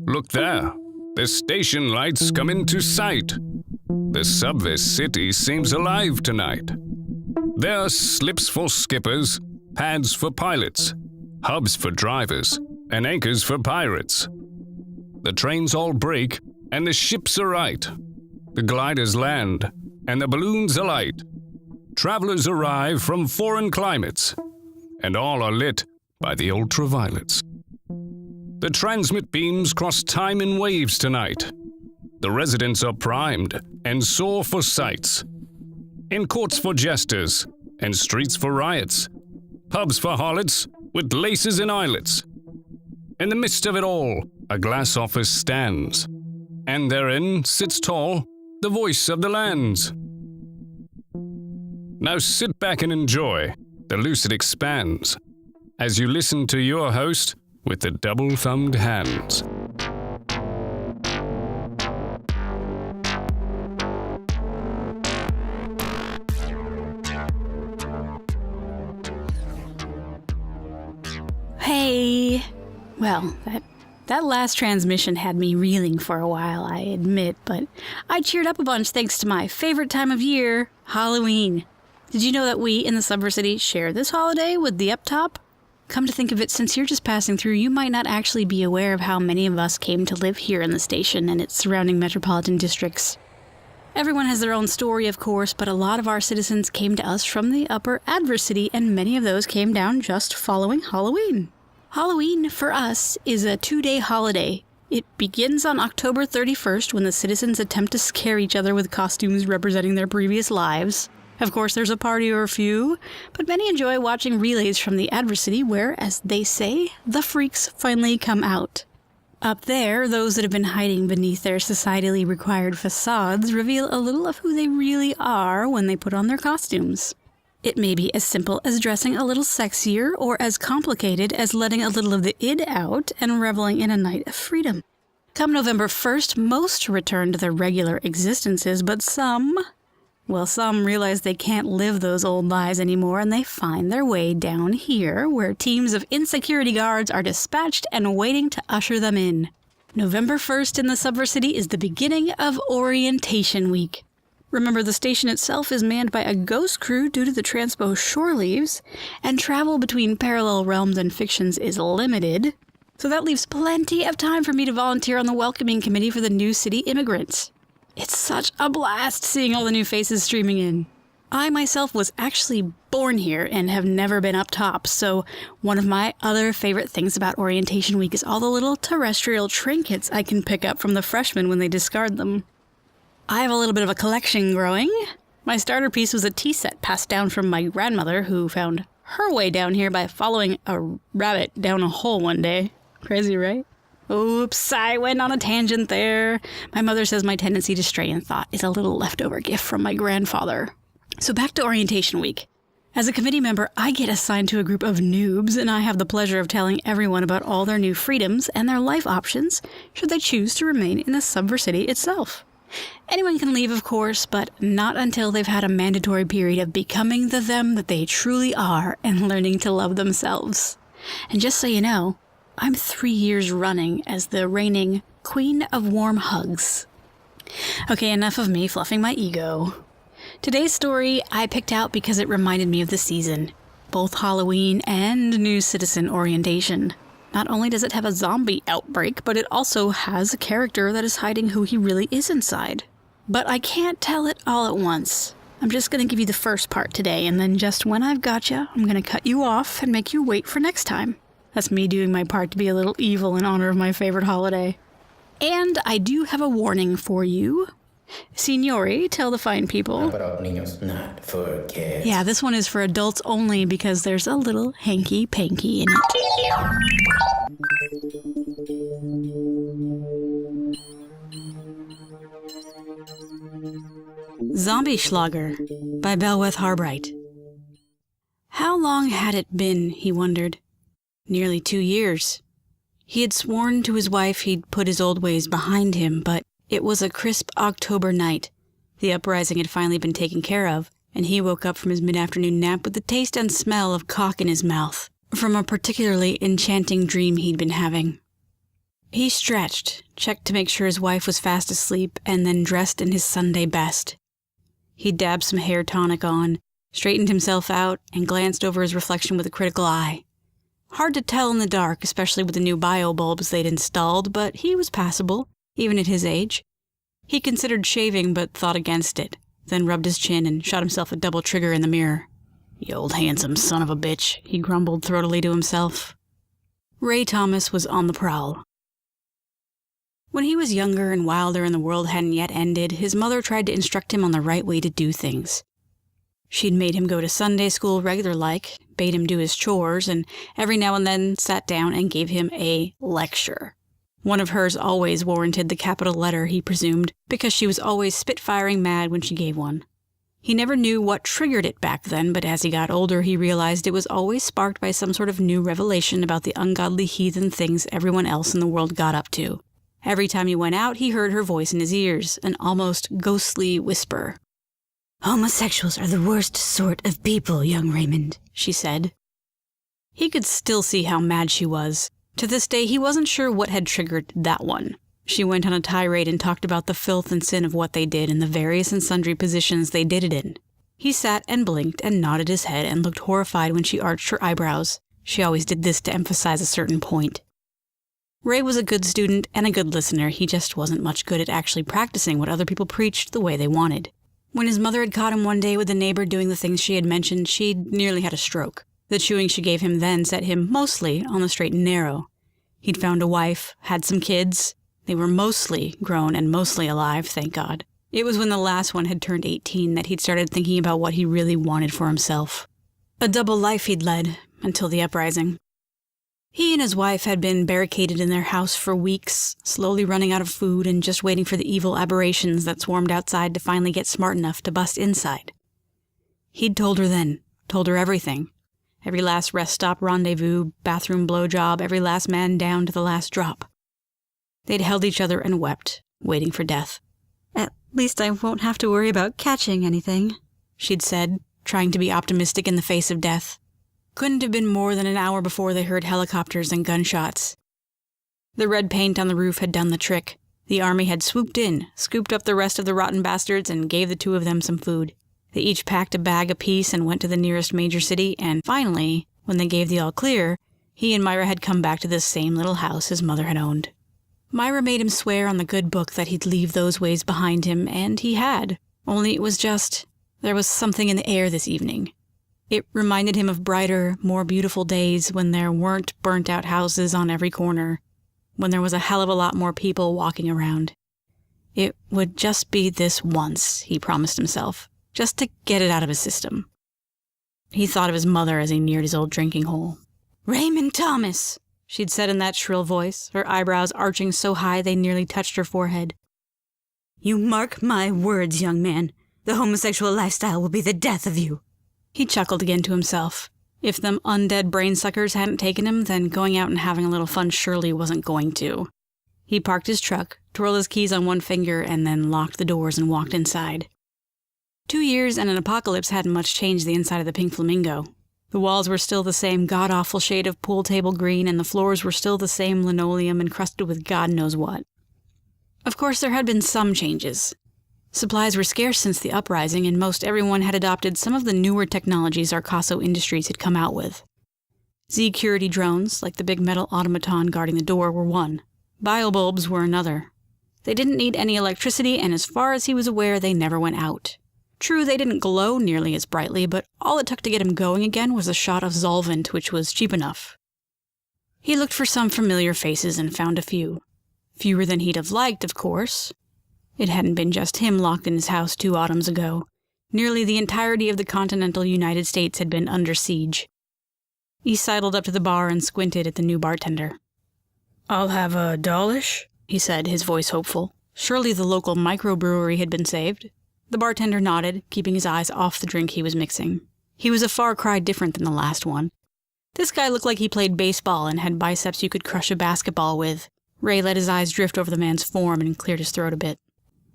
Look there. The station lights come into sight. The SubverCity seems alive tonight. There are slips for skippers, pads for pilots, hubs for drivers, and anchors for pirates. The trains all break, and the ships are right. The gliders land, and the balloons alight. Travelers arrive from foreign climates, and all are lit by the ultraviolets. The transmit beams cross time in waves tonight. The residents are primed and soar for sights. In courts for jesters, and streets for riots. Pubs for harlots, with laces and eyelets. In the midst of it all, a glass office stands, and therein sits tall the voice of the lands. Now sit back and enjoy. The lucid expands as you listen to your host with the double-thumbed hands. Hey! Well, that last transmission had me reeling for a while, I admit, but I cheered up a bunch thanks to my favorite time of year, Halloween. Did you know that we in the SubverCity share this holiday with the up top? Come to think of it, since you're just passing through, you might not actually be aware of how many of us came to live here in the station and its surrounding metropolitan districts. Everyone has their own story, of course, but a lot of our citizens came to us from the upper adversity, and many of those came down just following Halloween. Halloween, for us, is a 2-day holiday. It begins on October 31st, when the citizens attempt to scare each other with costumes representing their previous lives. Of course, there's a party or a few, but many enjoy watching relays from the adversity where, as they say, the freaks finally come out. Up there, those that have been hiding beneath their societally required facades reveal a little of who they really are when they put on their costumes. It may be as simple as dressing a little sexier, or as complicated as letting a little of the id out and reveling in a night of freedom. Come November 1st, most return to their regular existences, but some realize they can't live those old lives anymore, and they find their way down here, where teams of insecurity guards are dispatched and waiting to usher them in. November 1st in the SubverCity is the beginning of Orientation Week. Remember, the station itself is manned by a ghost crew due to the transpo shore leaves, and travel between parallel realms and fictions is limited, so that leaves plenty of time for me to volunteer on the welcoming committee for the new city immigrants. It's such a blast seeing all the new faces streaming in. I myself was actually born here and have never been up top, so one of my other favorite things about Orientation Week is all the little terrestrial trinkets I can pick up from the freshmen when they discard them. I have a little bit of a collection growing. My starter piece was a tea set passed down from my grandmother, who found her way down here by following a rabbit down a hole one day. Crazy, right? Oops, I went on a tangent there. My mother says my tendency to stray in thought is a little leftover gift from my grandfather. So back to Orientation Week. As a committee member, I get assigned to a group of noobs, and I have the pleasure of telling everyone about all their new freedoms and their life options, should they choose to remain in the SubverCity itself. Anyone can leave, of course, but not until they've had a mandatory period of becoming the them that they truly are and learning to love themselves. And just so you know, I'm 3 years running as the reigning Queen of Warm Hugs. Okay, enough of me fluffing my ego. Today's story I picked out because it reminded me of the season, both Halloween and New Citizen Orientation. Not only does it have a zombie outbreak, but it also has a character that is hiding who he really is inside. But I can't tell it all at once. I'm just going to give you the first part today, and then just when I've got you, I'm going to cut you off and make you wait for next time. That's me doing my part to be a little evil in honor of my favorite holiday. And I do have a warning for you. Signori, tell the fine people. But niños, not for kids. Yeah, this one is for adults only because there's a little hanky-panky in it. Zombieschlager by Belwoeth Harbright. How long had it been, he wondered. Nearly 2 years. He had sworn to his wife he'd put his old ways behind him, but it was a crisp October night. The uprising had finally been taken care of, and he woke up from his mid-afternoon nap with the taste and smell of cock in his mouth, from a particularly enchanting dream he'd been having. He stretched, checked to make sure his wife was fast asleep, and then dressed in his Sunday best. He dabbed some hair tonic on, straightened himself out, and glanced over his reflection with a critical eye. Hard to tell in the dark, especially with the new biobulbs they'd installed, but he was passable, even at his age. He considered shaving, but thought against it, then rubbed his chin and shot himself a double trigger in the mirror. "You old handsome son of a bitch," he grumbled throatily to himself. Ray Thomas was on the prowl. When he was younger and wilder and the world hadn't yet ended, his mother tried to instruct him on the right way to do things. She'd made him go to Sunday school regular-like, bade him do his chores, and every now and then sat down and gave him a lecture. One of hers always warranted the capital letter, he presumed, because she was always spitfiring mad when she gave one. He never knew what triggered it back then, but as he got older, he realized it was always sparked by some sort of new revelation about the ungodly heathen things everyone else in the world got up to. Every time he went out, he heard her voice in his ears, an almost ghostly whisper. "Homosexuals are the worst sort of people, young Raymond," she said. He could still see how mad she was. To this day, he wasn't sure what had triggered that one. She went on a tirade and talked about the filth and sin of what they did and the various and sundry positions they did it in. He sat and blinked and nodded his head and looked horrified when she arched her eyebrows. She always did this to emphasize a certain point. Ray was a good student and a good listener. He just wasn't much good at actually practicing what other people preached the way they wanted. When his mother had caught him one day with a neighbor doing the things she had mentioned, she'd nearly had a stroke. The chewing she gave him then set him mostly on the straight and narrow. He'd found a wife, had some kids. They were mostly grown and mostly alive, thank God. It was when the last one had turned 18 that he'd started thinking about what he really wanted for himself. A double life he'd led, until the uprising. He and his wife had been barricaded in their house for weeks, slowly running out of food and just waiting for the evil aberrations that swarmed outside to finally get smart enough to bust inside. He'd told her then, told her everything. Every last rest stop rendezvous, bathroom blowjob, every last man down to the last drop. They'd held each other and wept, waiting for death. "At least I won't have to worry about catching anything," she'd said, trying to be optimistic in the face of death. Couldn't have been more than an hour before they heard helicopters and gunshots. The red paint on the roof had done the trick. The army had swooped in, scooped up the rest of the rotten bastards, and gave the two of them some food. They each packed a bag apiece and went to the nearest major city, and finally, when they gave the all-clear, he and Myra had come back to this same little house his mother had owned. Myra made him swear on the good book that he'd leave those ways behind him, and he had. Only it was just, there was something in the air this evening. It reminded him of brighter, more beautiful days when there weren't burnt-out houses on every corner, when there was a hell of a lot more people walking around. It would just be this once, he promised himself, just to get it out of his system. He thought of his mother as he neared his old drinking hole. "Raymond Thomas," she'd said in that shrill voice, her eyebrows arching so high they nearly touched her forehead. "You mark my words, young man. The homosexual lifestyle will be the death of you." He chuckled again to himself. If them undead brain-suckers hadn't taken him, then going out and having a little fun surely wasn't going to. He parked his truck, twirled his keys on one finger, and then locked the doors and walked inside. 2 years and an apocalypse hadn't much changed the inside of the Pink Flamingo. The walls were still the same god-awful shade of pool table green, and the floors were still the same linoleum encrusted with God knows what. Of course, there had been some changes. Supplies were scarce since the uprising, and most everyone had adopted some of the newer technologies Arcaso Industries had come out with. Z-Curity drones, like the big metal automaton guarding the door, were one. Biobulbs were another. They didn't need any electricity, and as far as he was aware, they never went out. True, they didn't glow nearly as brightly, but all it took to get him going again was a shot of solvent, which was cheap enough. He looked for some familiar faces and found a few. Fewer than he'd have liked, of course. It hadn't been just him locked in his house 2 autumns ago. Nearly the entirety of the continental United States had been under siege. He sidled up to the bar and squinted at the new bartender. "I'll have a Dawlish," he said, his voice hopeful. Surely the local microbrewery had been saved. The bartender nodded, keeping his eyes off the drink he was mixing. He was a far cry different than the last one. This guy looked like he played baseball and had biceps you could crush a basketball with. Ray let his eyes drift over the man's form and cleared his throat a bit.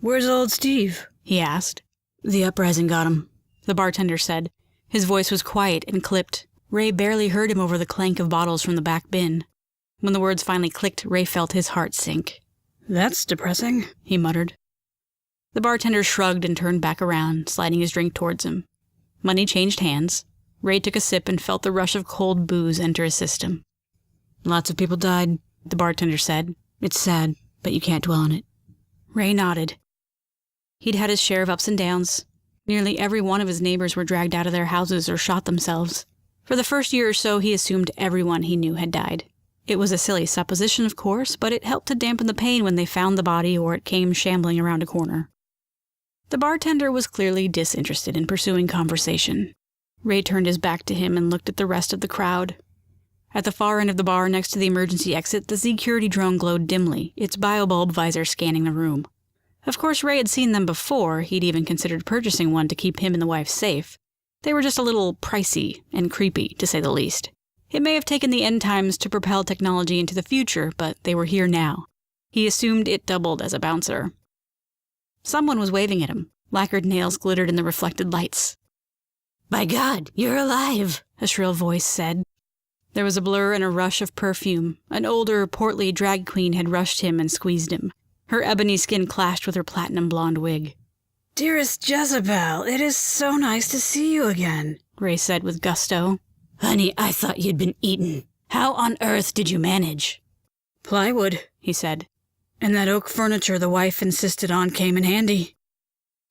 "Where's old Steve?" he asked. "The uprising got him," the bartender said. His voice was quiet and clipped. Ray barely heard him over the clank of bottles from the back bin. When the words finally clicked, Ray felt his heart sink. "That's depressing," he muttered. The bartender shrugged and turned back around, sliding his drink towards him. Money changed hands. Ray took a sip and felt the rush of cold booze enter his system. "Lots of people died," the bartender said. "It's sad, but you can't dwell on it." Ray nodded. He'd had his share of ups and downs. Nearly every one of his neighbors were dragged out of their houses or shot themselves. For the first year or so, he assumed everyone he knew had died. It was a silly supposition, of course, but it helped to dampen the pain when they found the body or it came shambling around a corner. The bartender was clearly disinterested in pursuing conversation. Ray turned his back to him and looked at the rest of the crowd. At the far end of the bar next to the emergency exit, the Z-Curity drone glowed dimly, its biobulb visor scanning the room. Of course, Ray had seen them before. He'd even considered purchasing one to keep him and the wife safe. They were just a little pricey and creepy, to say the least. It may have taken the end times to propel technology into the future, but they were here now. He assumed it doubled as a bouncer. Someone was waving at him. Lacquered nails glittered in the reflected lights. "By God, you're alive," a shrill voice said. There was a blur and a rush of perfume. An older, portly drag queen had rushed him and squeezed him. Her ebony skin clashed with her platinum blonde wig. "Dearest Jezebel, it is so nice to see you again," Ray said with gusto. "Honey, I thought you'd been eaten. How on earth did you manage?" "Plywood," he said. "And that oak furniture the wife insisted on came in handy."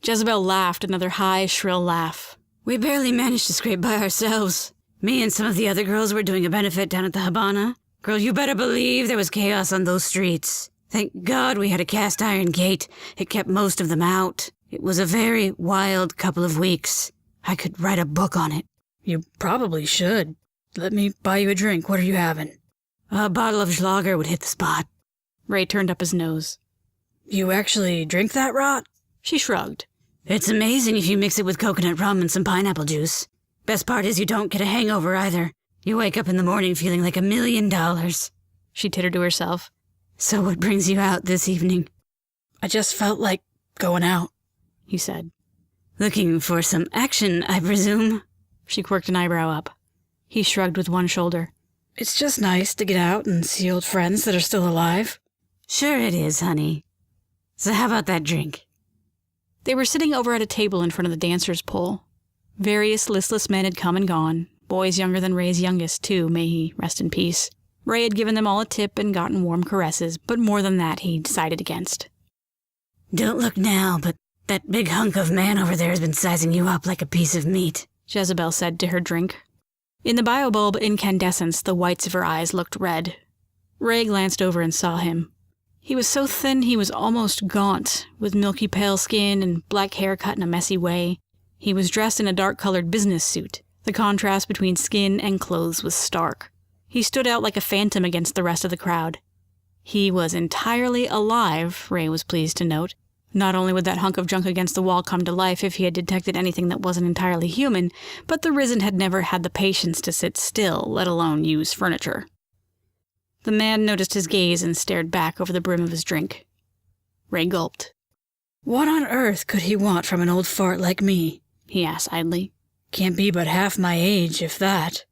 Jezebel laughed, another high, shrill laugh. "We barely managed to scrape by ourselves. Me and some of the other girls were doing a benefit down at the Habana. Girl, you better believe there was chaos on those streets. Thank God we had a cast iron gate. It kept most of them out. It was a very wild couple of weeks. I could write a book on it." "You probably should. Let me buy you a drink. What are you having?" "A bottle of Schlager would hit the spot." Ray turned up his nose. "You actually drink that rot?" She shrugged. "It's amazing if you mix it with coconut rum and some pineapple juice. Best part is you don't get a hangover either. You wake up in the morning feeling like $1 million. She tittered to herself. "So what brings you out this evening?" "I just felt like going out," he said. "Looking for some action, I presume?" She quirked an eyebrow up. He shrugged with one shoulder. "It's just nice to get out and see old friends that are still alive." "Sure it is, honey. So how about that drink?" They were sitting over at a table in front of the dancer's pole. Various listless men had come and gone, boys younger than Ray's youngest, too, may he rest in peace. Ray had given them all a tip and gotten warm caresses, but more than that he decided against. "Don't look now, but that big hunk of man over there has been sizing you up like a piece of meat," Jezebel said to her drink. In the biobulb incandescence, the whites of her eyes looked red. Ray glanced over and saw him. He was so thin he was almost gaunt, with milky pale skin and black hair cut in a messy way. He was dressed in a dark-colored business suit. The contrast between skin and clothes was stark. He stood out like a phantom against the rest of the crowd. He was entirely alive, Ray was pleased to note. Not only would that hunk of junk against the wall come to life if he had detected anything that wasn't entirely human, but the Risen had never had the patience to sit still, let alone use furniture. The man noticed his gaze and stared back over the brim of his drink. Ray gulped. "What on earth could he want from an old fart like me?" he asked idly. "Can't be but half my age, if that."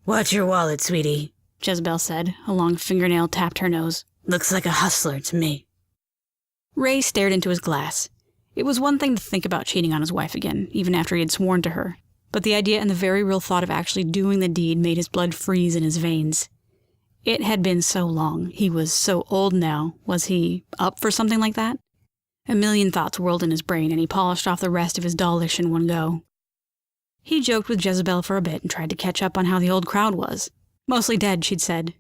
"Watch your wallet, sweetie," Jezebel said. A long fingernail tapped her nose. "Looks like a hustler to me." Ray stared into his glass. It was one thing to think about cheating on his wife again, even after he had sworn to her. But the idea and the very real thought of actually doing the deed made his blood freeze in his veins. It had been so long. He was so old now. Was he up for something like that? A million thoughts whirled in his brain, and he polished off the rest of his dawlish in one go. He joked with Jezebel for a bit and tried to catch up on how the old crowd was. Mostly dead, she'd said.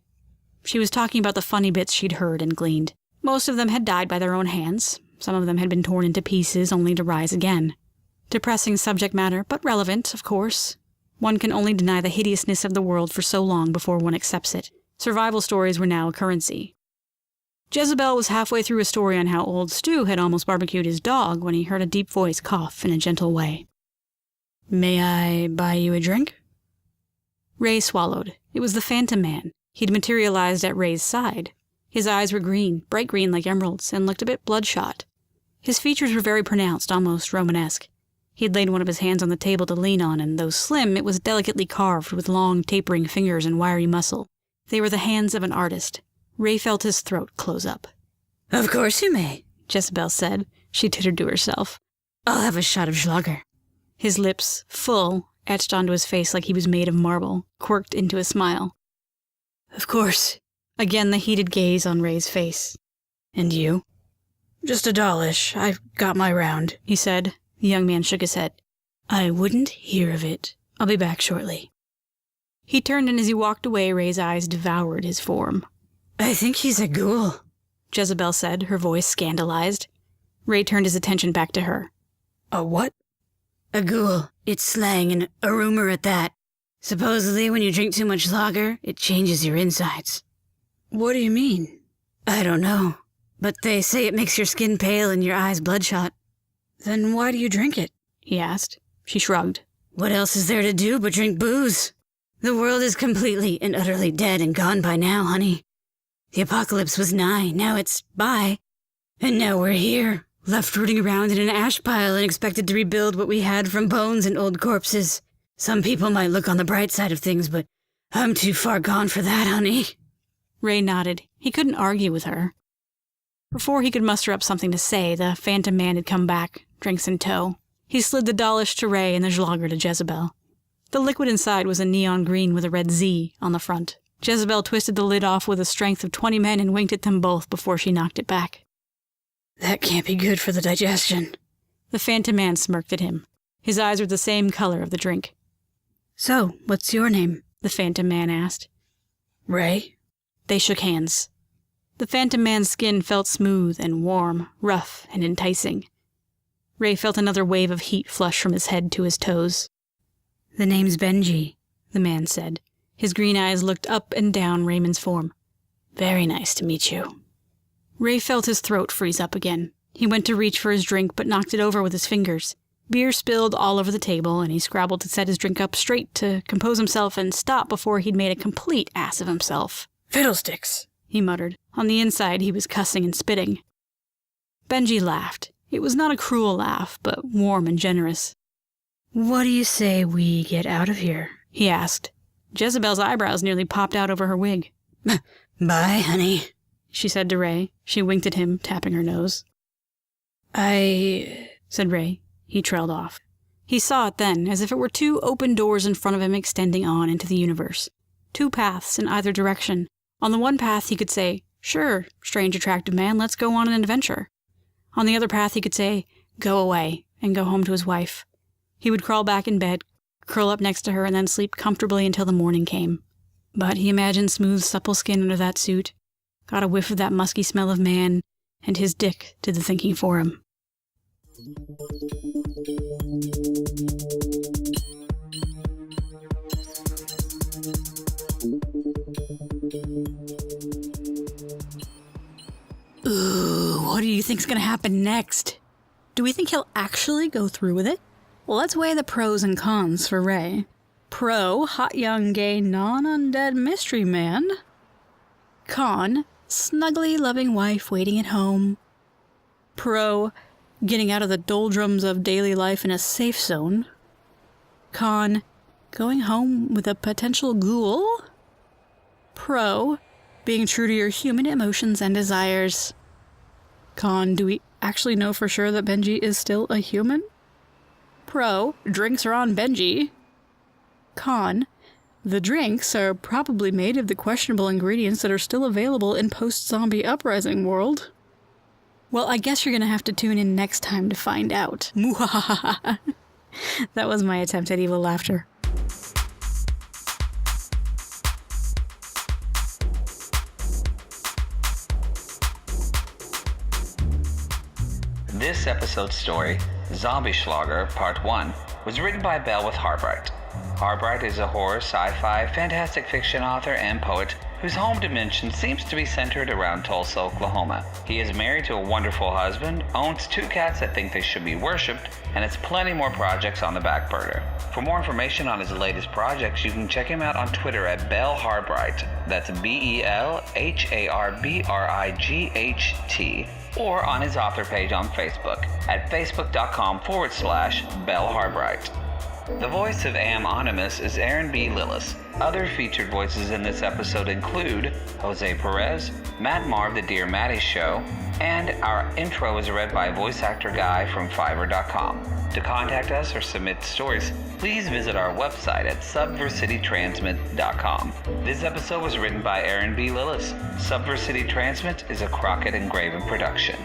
She was talking about the funny bits she'd heard and gleaned. Most of them had died by their own hands. Some of them had been torn into pieces only to rise again. Depressing subject matter, but relevant, of course. One can only deny the hideousness of the world for so long before one accepts it. Survival stories were now a currency. Jezebel was halfway through a story on how old Stu had almost barbecued his dog when he heard a deep voice cough in a gentle way. "May I buy you a drink?" Ray swallowed. It was the Phantom Man. He'd materialized at Ray's side. His eyes were green, bright green like emeralds, and looked a bit bloodshot. His features were very pronounced, almost Romanesque. He had laid one of his hands on the table to lean on, and though slim, it was delicately carved with long, tapering fingers and wiry muscle. They were the hands of an artist. Ray felt his throat close up. Of course you may, Jezebel said. She tittered to herself. I'll have a shot of Schlager. His lips, full, etched onto his face like he was made of marble, quirked into a smile. Of course. Again the heated gaze on Ray's face. And you? Just a dollish. I've got my round, he said. The young man shook his head. I wouldn't hear of it. I'll be back shortly. He turned, and as he walked away, Ray's eyes devoured his form. I think he's a ghoul, Jezebel said, her voice scandalized. Ray turned his attention back to her. A what? A ghoul. It's slang, and a rumor at that. Supposedly, when you drink too much lager, it changes your insides. What do you mean? I don't know, but they say it makes your skin pale and your eyes bloodshot. Then why do you drink it? He asked. She shrugged. What else is there to do but drink booze? The world is completely and utterly dead and gone by now, honey. The apocalypse was nigh, now it's by. And now we're here, left rooting around in an ash pile and expected to rebuild what we had from bones and old corpses. Some people might look on the bright side of things, but I'm too far gone for that, honey. Ray nodded. He couldn't argue with her. Before he could muster up something to say, the Phantom Man had come back, drinks in tow. He slid the dollish to Ray and the Schlager to Jezebel. The liquid inside was a neon green with a red Z on the front. Jezebel twisted the lid off with the strength of 20 men and winked at them both before she knocked it back. That can't be good for the digestion. The Phantom Man smirked at him. His eyes were the same color of the drink. So, what's your name? The Phantom Man asked. Ray? They shook hands. The Phantom Man's skin felt smooth and warm, rough and enticing. Ray felt another wave of heat flush from his head to his toes. The name's Benji, the man said. His green eyes looked up and down Raymond's form. Very nice to meet you. Ray felt his throat freeze up again. He went to reach for his drink, but knocked it over with his fingers. Beer spilled all over the table, and he scrabbled to set his drink up straight to compose himself and stop before he'd made a complete ass of himself. Fiddlesticks, he muttered. On the inside, he was cussing and spitting. Benji laughed. It was not a cruel laugh, but warm and generous. What do you say we get out of here? He asked. Jezebel's eyebrows nearly popped out over her wig. Bye, honey, she said to Ray. She winked at him, tapping her nose. said Ray. He trailed off. He saw it then, as if it were two open doors in front of him extending on into the universe. Two paths in either direction. On the one path he could say, "Sure, strange attractive man, let's go on an adventure." On the other path he could say, "Go away," and go home to his wife. He would crawl back in bed, curl up next to her, and then sleep comfortably until the morning came. But he imagined smooth, supple skin under that suit, got a whiff of that musky smell of man, and his dick did the thinking for him. Ooh, what do you think's gonna happen next? Do we think he'll actually go through with it? Well, let's weigh the pros and cons for Ray. Pro, hot young gay non-undead mystery man. Con, snuggly loving wife waiting at home. Pro, getting out of the doldrums of daily life in a safe zone. Con, going home with a potential ghoul. Pro, being true to your human emotions and desires. Con, do we actually know for sure that Benji is still a human? Pro, drinks are on Benji. Con, the drinks are probably made of the questionable ingredients that are still available in post-zombie uprising world. Well, I guess you're gonna have to tune in next time to find out. That was my attempt at evil laughter. This episode's story, Zombieschlager Part 1, was written by Belwoeth Harbright. Harbright is a horror, sci-fi, fantastic fiction author and poet whose home dimension seems to be centered around Tulsa, Oklahoma. He is married to a wonderful husband, owns 2 cats that think they should be worshipped, and has plenty more projects on the back burner. For more information on his latest projects, you can check him out on Twitter at Bel Harbright. That's BELHARBRIGHT. Or on his author page on Facebook at facebook.com/Bel Harbright. The voice of Am-Onimus is Erin B. Lillis. Other featured voices in this episode include Jose Perez, Matt Marr of The Dear Maddie Show, and our intro is read by voice actor Guy from Fiverr.com. To contact us or submit stories, please visit our website at SubverCityTransmit.com. This episode was written by Erin B. Lillis. SubverCity Transmit is a Krockett and Greyvn production.